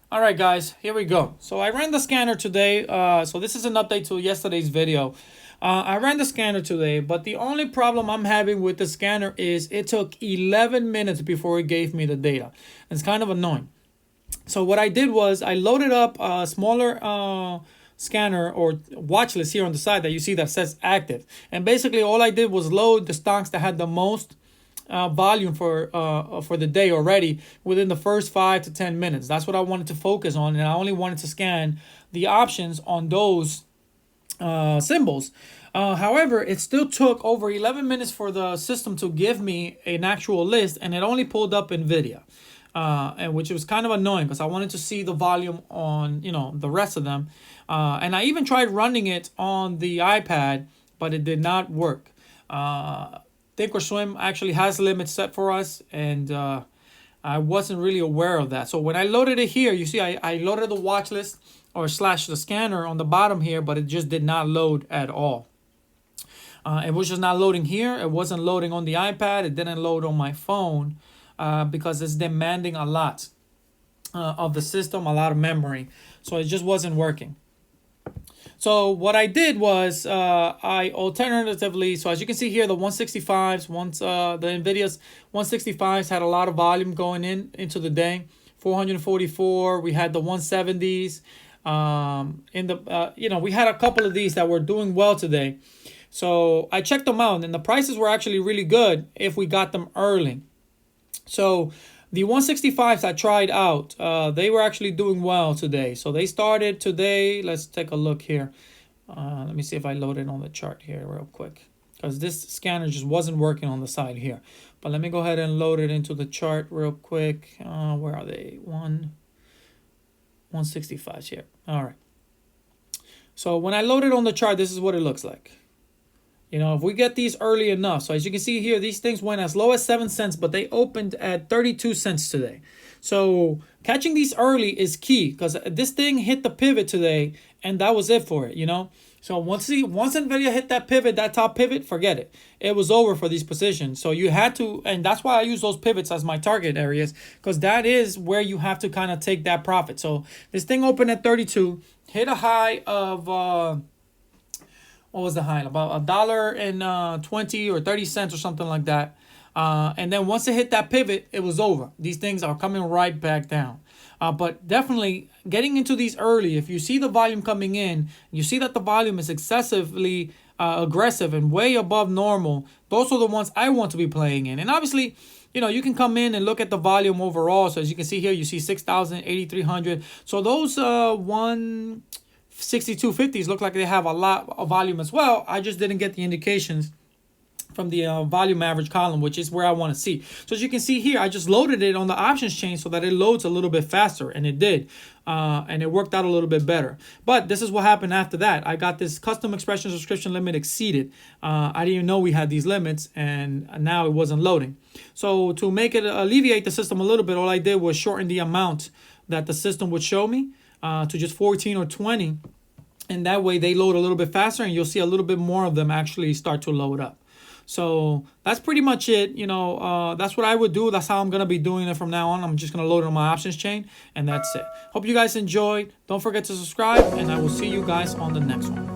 All right, guys, here we go. So I ran the scanner today. So this is an update to yesterday's video. I ran the scanner today, but the only problem I'm having with the scanner is it took 11 minutes before it gave me the data. It's kind of annoying. So what I did was I loaded up a smaller scanner or watch list here on the side that you see that says active. And basically all I did was load the stocks that had the most volume for the day already within the first 5 to 10 minutes. That's what I wanted to focus on, and I only wanted to scan the options on those symbols. However, it still took over 11 minutes for the system to give me an actual list, and it only pulled up NVIDIA, and which was kind of annoying because I wanted to see the volume on the rest of them, and I even tried running it on the iPad, but it did not work. Thinkorswim actually has limits set for us, and I wasn't really aware of that. So when I loaded it here, you see I loaded the watch list or slash the scanner on the bottom here, but it just did not load at all. It was just not loading here. It wasn't loading on the iPad. It didn't load on my phone because it's demanding a lot of the system, a lot of memory. So it just wasn't working. So what I did was I alternatively, so as you can see here, the 165s, once the NVIDIA's 165s had a lot of volume going into the day. 444, we had the 170s. We had a couple of these that were doing well today. So I checked them out, and the prices were actually really good if we got them early. So the 165s I tried out, they were actually doing well today. So they started today. Let's take a look here. Let me see if I load it on the chart here real quick, because this scanner just wasn't working on the side here. But let me go ahead and load it into the chart real quick. Where are they? 165s here. All right. So when I load it on the chart, this is what it looks like. If we get these early enough. So as you can see here, these things went as low as 7 cents, but they opened at 32 cents today. So catching these early is key, because this thing hit the pivot today, and that was it for it, So once NVIDIA hit that pivot, that top pivot, forget it. It was over for these positions. So you had to, and that's why I use those pivots as my target areas, because that is where you have to kind of take that profit. So this thing opened at 32, hit a high of... what was the high? About $1.20 or 30 cents or something like that. And then once it hit that pivot, it was over. These things are coming right back down. But definitely getting into these early, if you see the volume coming in, you see that the volume is excessively aggressive and way above normal, those are the ones I want to be playing in. And obviously, you can come in and look at the volume overall. So as you can see here, you see 6,000, 8,300. So those 6250s look like they have a lot of volume as well. I just didn't get the indications from the volume average column, which is where I want to see. So as you can see here, I just loaded it on the options chain so that it loads a little bit faster, and it did. And it worked out a little bit better. But this is what happened after that. I got this custom expression subscription limit exceeded. I didn't even know we had these limits, and now it wasn't loading. So to make it alleviate the system a little bit, all I did was shorten the amount that the system would show me to just 14 or 20. And that way they load a little bit faster, and you'll see a little bit more of them actually start to load up. So that's pretty much it. That's what I would do. That's how I'm going to be doing it from now on. I'm just going to load it on my options chain, and that's it. Hope you guys enjoyed. Don't forget to subscribe, and I will see you guys on the next one.